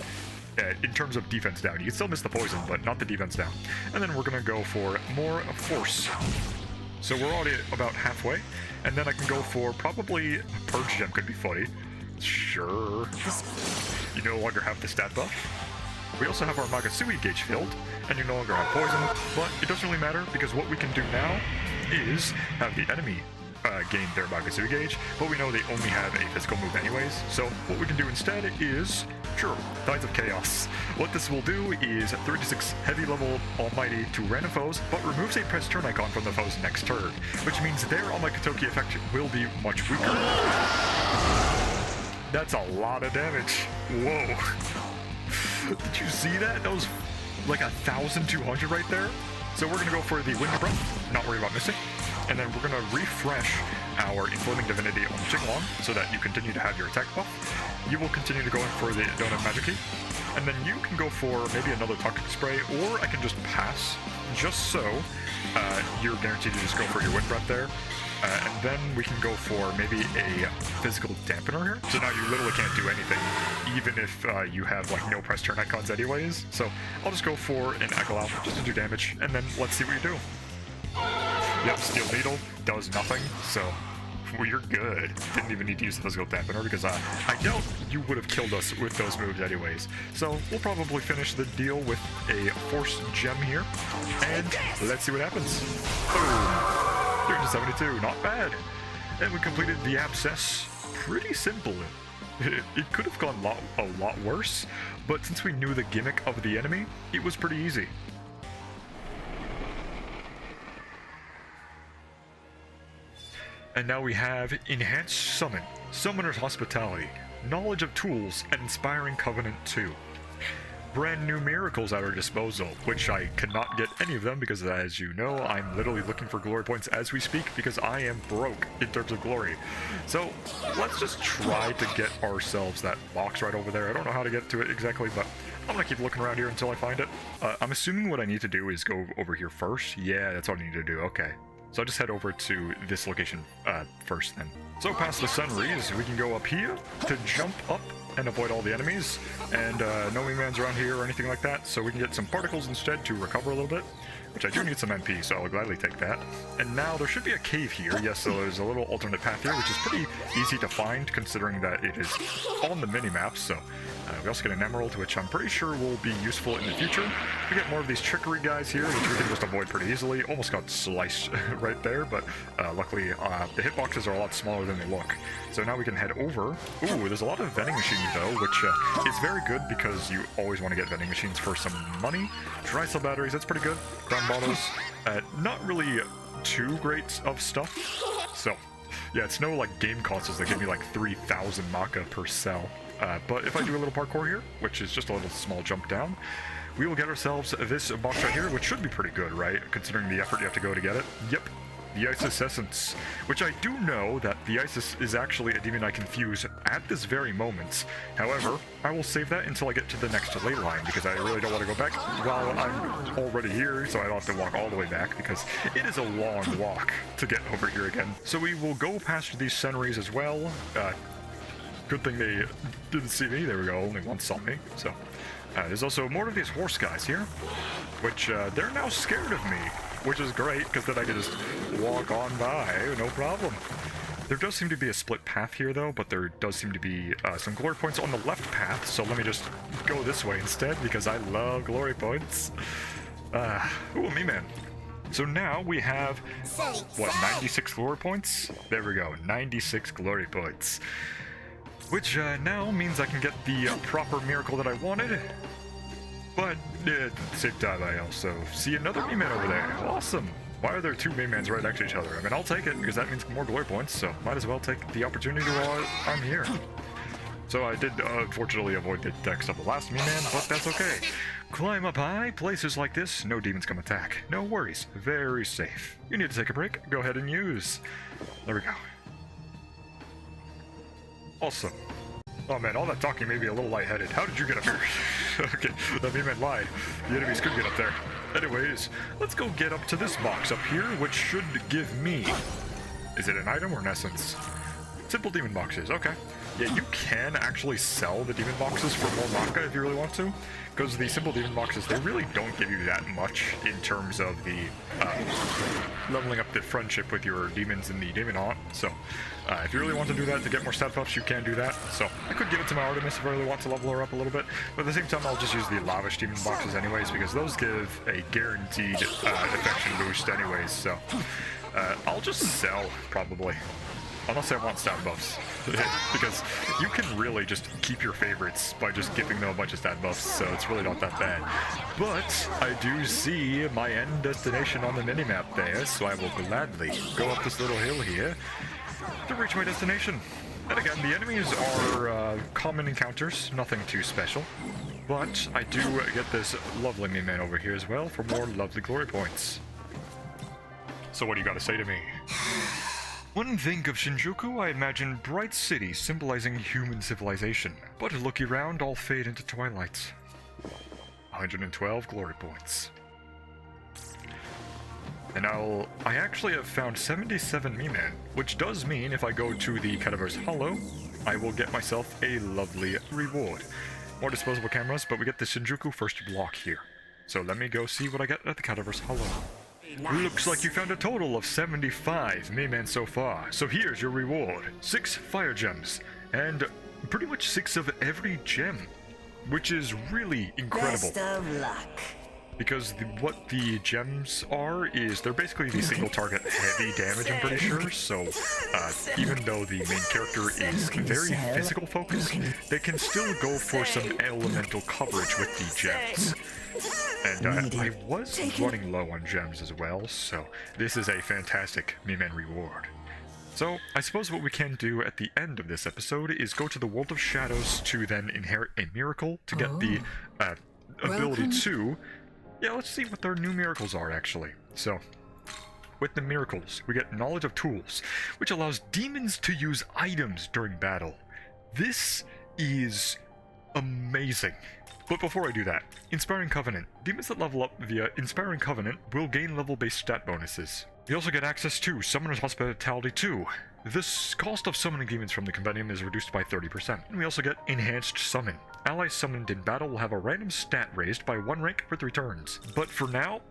in terms of defense down. You can still miss the poison, but not the defense down. And then we're going to go for more Force. So we're already about halfway, and then I can go for probably Purge Gem could be funny. Sure. You no longer have the stat buff. We also have our Magasui gauge filled, and you no longer have poison, but it doesn't really matter because what we can do now is have the enemy gain their Magasui gauge, but we know they only have a physical move anyways, so what we can do instead is, sure, Tides of Chaos. What this will do is 36 heavy level Almighty to random foes, but removes a press turn icon from the foe's next turn, which means their Almighty effect will be much weaker. That's a lot of damage. Whoa. Did you see that? That was like 1,200 right there. So we're gonna go for the Wind Breath, not worry about missing. And then we're gonna refresh our Inflaming Divinity on Qinglong so that you continue to have your attack buff. You will continue to go in for the Donut Magic, and then you can go for maybe another Toxic Spray, or I can just pass, just so you're guaranteed to just go for your Wind Breath there. And then we can go for maybe a Physical Dampener here. So now you literally can't do anything, even if you have like no press turn icons anyways. So I'll just go for an Echo Out just to do damage, and then let's see what you do. Yep, Steel Needle does nothing, so we're good. Didn't even need to use the Physical Dampener because I doubt you would have killed us with those moves anyways. So we'll probably finish the deal with a Force Gem here, and let's see what happens. Boom! 372, not bad. And we completed the Abscess. Pretty simple. It could have gone a lot worse, but since we knew the gimmick of the enemy, it was pretty easy. And now we have Enhanced Summon, Summoner's Hospitality, Knowledge of Tools, and Inspiring Covenant 2. brand new miracles at our disposal, which I cannot get any of them because, as you know, I'm literally looking for glory points as we speak because I am broke in terms of glory. So let's just try to get ourselves that box right over there. I don't know how to get to it exactly, but I'm gonna keep looking around here until I find it. I'm assuming what I need to do is go over here first. Yeah, that's what I need to do. Okay. So I'll just head over to this location first then. So past the sunrays, we can go up here to jump up and avoid all the enemies. And no Mimans around here or anything like that, so we can get some particles instead to recover a little bit, which I do need some MP, so I'll gladly take that. And now there should be a cave here. Yes, so there's a little alternate path here, which is pretty easy to find considering that it is on the mini-map, so we also get an emerald, which I'm pretty sure will be useful in the future. We get more of these trickery guys here, which we can just avoid pretty easily. Almost got sliced right there, but luckily the hitboxes are a lot smaller than they look. So now we can head over. Ooh, there's a lot of vending machines though, which is very good because you always want to get vending machines for some money. Dry cell batteries, that's pretty good. Crown bottles, not really too great of stuff. So yeah, it's no like game consoles that give me like 3,000 Maka per cell. But if I do a little parkour here, which is just a little small jump down, we will get ourselves this box right here, which should be pretty good, right? Considering the effort you have to go to get it. Yep, the Isis Essence, which I do know that the Isis is actually a demon I can fuse at this very moment. However, I will save that until I get to the next ley line, because I really don't want to go back while I'm already here, so I don't have to walk all the way back, because it is a long walk to get over here again. So we will go past these sunrays as well. Good thing they didn't see me. There we go. Only one saw me. So there's also more of these horse guys here, which they're now scared of me, which is great because then I can just walk on by, no problem. There does seem to be a split path here though, but there does seem to be some glory points on the left path. So let me just go this way instead because I love glory points. Ooh, me man. So now we have, what, 96 glory points? There we go, 96 glory points. Which now means I can get the proper miracle that I wanted. But at the same time, I also see another Mimman over there. Awesome. Why are there two Mimmans right next to each other? I mean, I'll take it because that means more glory points, so might as well take the opportunity while I'm here. So I did unfortunately avoid the text of the last Mimman, but that's okay. Climb up high, places like this, no demons come attack. No worries, very safe. You need to take a break, go ahead and use. There we go. Awesome. Oh man, all that talking made me a little lightheaded. How did you get up here? Okay, that Mimman lied. The enemies could get up there. Anyways, let's go get up to this box up here, which should give me... Is it an item or an essence? Simple demon boxes, okay. Yeah, you can actually sell the demon boxes for more Maka if you really want to, because the simple demon boxes, they really don't give you that much in terms of the leveling up the friendship with your demons in the demon haunt. So if you really want to do that to get more stat buffs, you can do that. So I could give it to my Artemis if I really want to level her up a little bit, but at the same time I'll just use the lavish demon boxes anyways, because those give a guaranteed affection boost anyways. So I'll just sell probably. Unless I want stat buffs, because you can really just keep your favorites by just giving them a bunch of stat buffs, so it's really not that bad. But I do see my end destination on the minimap there, so I will gladly go up this little hill here to reach my destination. And again, the enemies are common encounters, nothing too special. But I do get this lovely Mimman over here as well for more lovely glory points. So what do you got to say to me? When I think of Shinjuku, I imagine bright cities symbolizing human civilization. But look around, all fade into twilight. 112 glory points. And now, I actually have found 77 Mimman, which does mean if I go to the Cadaver's Hollow, I will get myself a lovely reward. More disposable cameras, but we get the Shinjuku first block here. So let me go see what I get at the Cadaver's Hollow. Nice. Looks like you found a total of 75 Mimman so far, so here's your reward. 6 fire gems, and pretty much 6 of every gem, which is really incredible. Best of luck. Because what the gems are is they're basically the single target heavy damage, I'm pretty sure, so even though the main character is very physical focused, they can still go for some elemental coverage with the gems. And I was running low on gems as well, so this is a fantastic Mimman reward. So, I suppose what we can do at the end of this episode is go to the World of Shadows to then inherit a miracle to get the ability Welcome. 2, yeah, let's see what their new miracles are, actually. So, with the miracles, we get Knowledge of Tools, which allows demons to use items during battle. This is amazing. But before I do that, Inspiring Covenant. Demons that level up via Inspiring Covenant will gain level-based stat bonuses. You also get access to Summoner's Hospitality 2. The cost of summoning demons from the compendium is reduced by 30%. And we also get Enhanced Summon. Allies summoned in battle will have a random stat raised by 1 rank for 3 turns. But for now,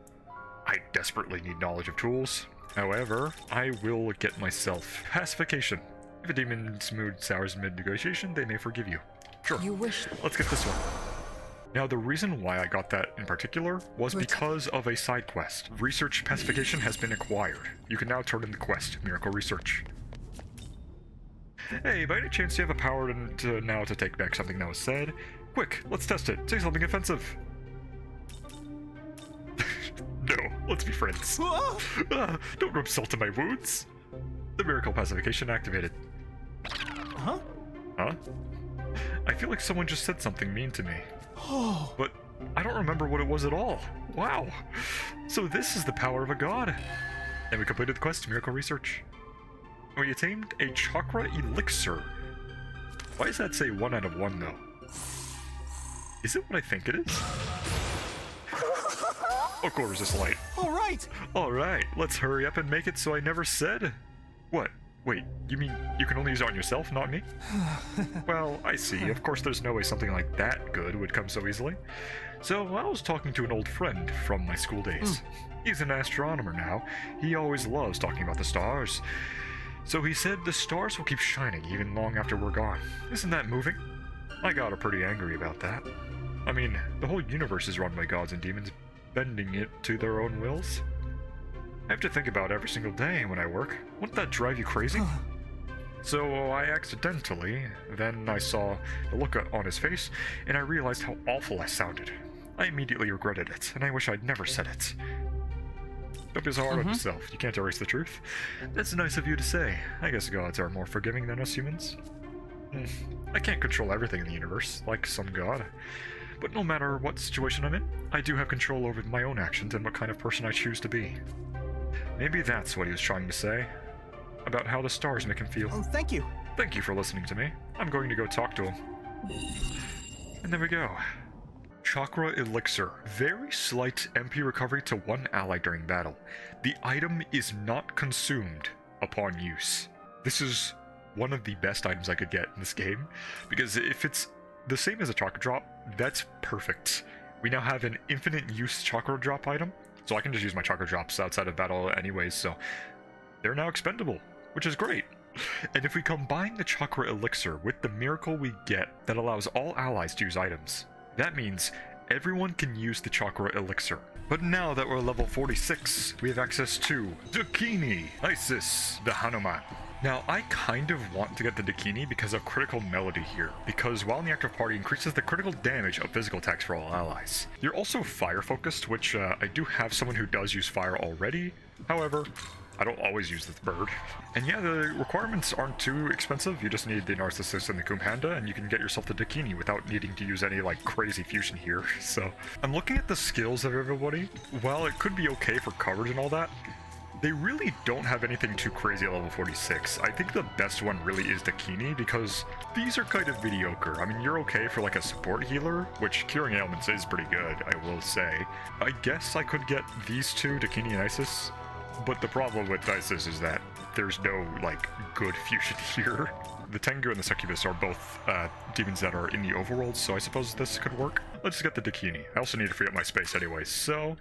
I desperately need Knowledge of Tools. However, I will get myself Pacification. If a demon's mood sours mid-negotiation, they may forgive you. Sure, You wish. let's get this one. Now, the reason why I got that in particular was because of a side quest. Research Pacification has been acquired. You can now turn in the quest, Miracle Research. Hey, by any chance you have a power now to take back something that was said? Quick, let's test it. Say something offensive. No, let's be friends. Don't rub salt in my wounds. The Miracle Pacification activated. Huh? Huh? I feel like someone just said something mean to me. Oh. But I don't remember what it was at all. Wow. So this is the power of a god. And we completed the quest, Miracle Research. We attained a Chakra Elixir. Why does that say 1 out of 1 though? Is it what I think it is? Oh, core resist light. All right. Alright, let's hurry up and make it so I never said. What? Wait, you mean you can only use it on yourself, not me? Well, I see. Of course there's no way something like that good would come so easily. So, I was talking to an old friend from my school days. He's an astronomer now. He always loves talking about the stars. So he said the stars will keep shining even long after we're gone. Isn't that moving? I got pretty angry about that. I mean, the whole universe is run by gods and demons, bending it to their own wills. I have to think about it every single day when I work. Wouldn't that drive you crazy? So I accidentally, then I saw the look on his face, and I realized how awful I sounded. I immediately regretted it, and I wish I'd never said it. Don't be so hard on yourself. You can't erase the truth. That's nice of you to say. I guess gods are more forgiving than us humans. I can't control everything in the universe, like some god. But no matter what situation I'm in, I do have control over my own actions and what kind of person I choose to be. Maybe that's what he was trying to say. About how the stars make him feel. Oh, thank you. Thank you for listening to me. I'm going to go talk to him. And there we go. Chakra Elixir. Very slight MP recovery to 1 ally during battle. The item is not consumed upon use. This is one of the best items I could get in this game, because if it's the same as a chakra drop, that's perfect. We now have an infinite use chakra drop item, so I can just use my chakra drops outside of battle anyways, so they're now expendable, which is great. And if we combine the chakra elixir with the miracle we get that allows all allies to use items, that means everyone can use the chakra elixir. But now that we're level 46, we have access to Dakini, Isis, the Hanuman. Now, I kind of want to get the Dakini because of critical melody here, because while in the active party increases the critical damage of physical attacks for all allies. You're also fire focused, which I do have someone who does use fire already. However, I don't always use this bird. And yeah, the requirements aren't too expensive. You just need the Narcissus and the Kumhanda, and you can get yourself the Dakini without needing to use any, like, crazy fusion here. So, I'm looking at the skills of everybody. While it could be okay for coverage and all that, they really don't have anything too crazy at level 46. I think the best one really is Dakini, because these are kind of mediocre. I mean, you're okay for, like, a support healer, which curing ailments is pretty good, I will say. I guess I could get these two, Dakini and Isis. But the problem with Isis is that there's no, like, good fusion here. The Tengu and the Succubus are both demons that are in the overworld, so I suppose this could work. Let's just get the Dakini. I also need to free up my space anyway, so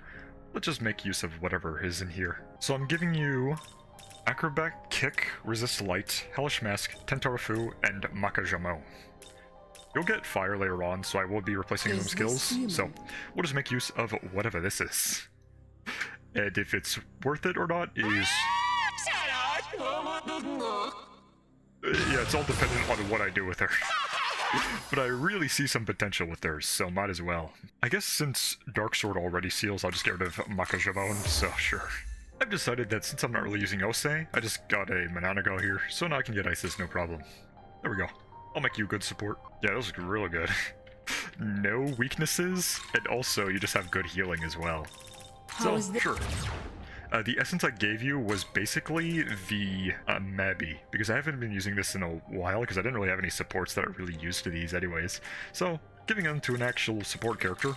let's just make use of whatever is in here. So I'm giving you Acrobat, Kick, Resist Light, Hellish Mask, Tentarafu, and Makajamo. You'll get fire later on, so I will be replacing some skills, so we'll just make use of whatever this is. And if it's worth it or not is... yeah, it's all dependent on what I do with her. But I really see some potential with hers, so might as well. I guess since Dark Sword already seals, I'll just get rid of Makajamon, so sure. I've decided that since I'm not really using Ose, I just got a Mananago here, so now I can get Isis no problem. There we go. I'll make you good support. Yeah, those look really good. no weaknesses, and also you just have good healing as well. How is this? Sure. The essence I gave you was basically the Mabi, because I haven't been using this in a while, because I didn't really have any supports that are really used to these anyways. So, giving them to an actual support character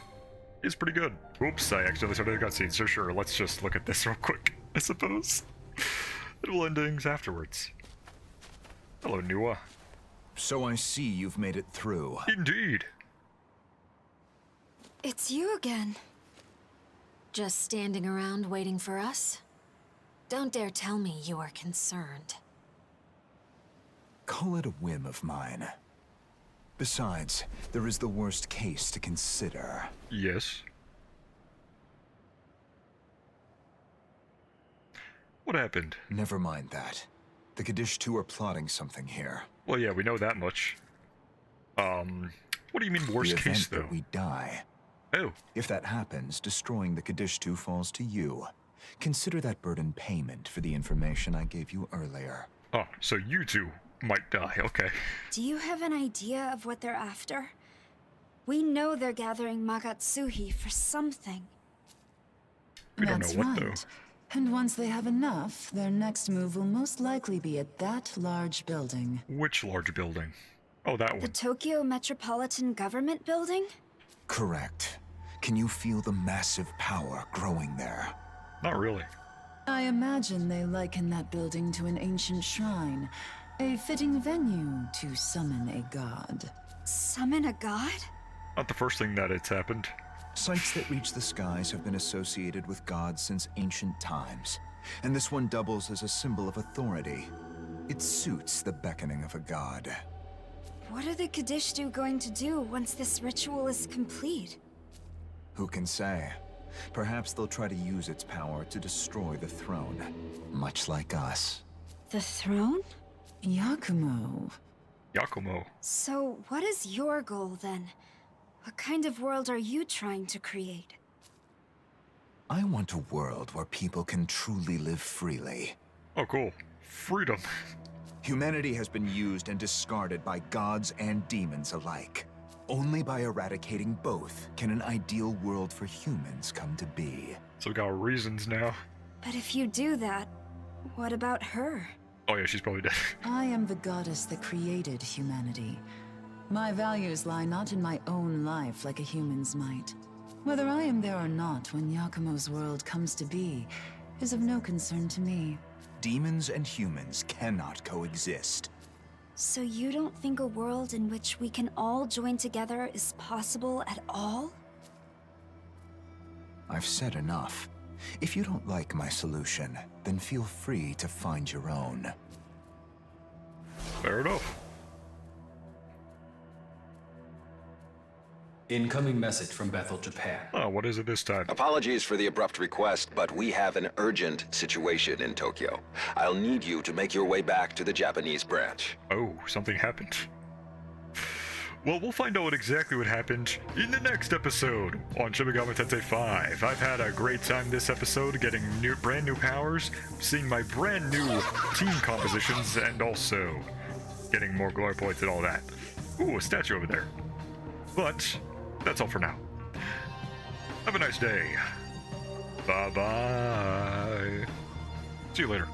is pretty good. Oops, I accidentally started the cutscene, so sure, let's just look at this real quick, I suppose. It will end things afterwards. Hello, Nua. So I see you've made it through. Indeed. It's you again. Just standing around waiting for us? Don't dare tell me you are concerned. Call it a whim of mine. Besides, there is the worst case to consider. Yes. What happened? Never mind that. The Kaddish-2 are plotting something here. Well, yeah, we know that much. What do you mean worst The case, event though? that we die. Oh, If that happens, destroying the Kaddish-2 falls to you. Consider that burden payment for the information I gave you earlier. oh, so you two might die, okay. Do you have an idea of what they're after? We know they're gathering Magatsuhi for something. We don't That's know what, right. And once they have enough, their next move will most likely be at that large building. Which large building? Oh, that The one. Tokyo Metropolitan Government Building? Correct. Can you feel the massive power growing there? Not really. I imagine they liken that building to an ancient shrine, a fitting venue to summon a god. Summon a god? Not the first thing that it's happened. Sites that reach the skies have been associated with gods since ancient times, and this one doubles as a symbol of authority. It suits the beckoning of a god. What are the Kadishtu going to do once this ritual is complete? Who can say? Perhaps they'll try to use its power to destroy the throne, much like us. The throne? Yakumo. Yakumo. So, what is your goal then? What kind of world are you trying to create? I want a world where people can truly live freely. Oh, cool. Freedom. Humanity has been used and discarded by gods and demons alike. Only by eradicating both can an ideal world for humans come to be. So we got reasons now. But if you do that, what about her? Oh yeah, she's probably dead. I am the goddess that created humanity. My values lie not in my own life like a human's might. Whether I am there or not when Yakumo's world comes to be is of no concern to me. Demons and humans cannot coexist. So you don't think a world in which we can all join together is possible at all? I've said enough. If you don't like my solution, then feel free to find your own. Fair enough. Incoming message from Bethel, Japan. Oh, what is it this time? Apologies for the abrupt request, but we have an urgent situation in Tokyo. I'll need you to make your way back to the Japanese branch. Oh, something happened. Well, we'll find out what exactly what happened in the next episode on Shin Megami Tensei 5. I've had a great time this episode, getting brand new powers, seeing my brand new team compositions, and also getting more glory points and all that. Ooh, a statue over there. But that's all for now. Have a nice day. Bye-bye. See you later.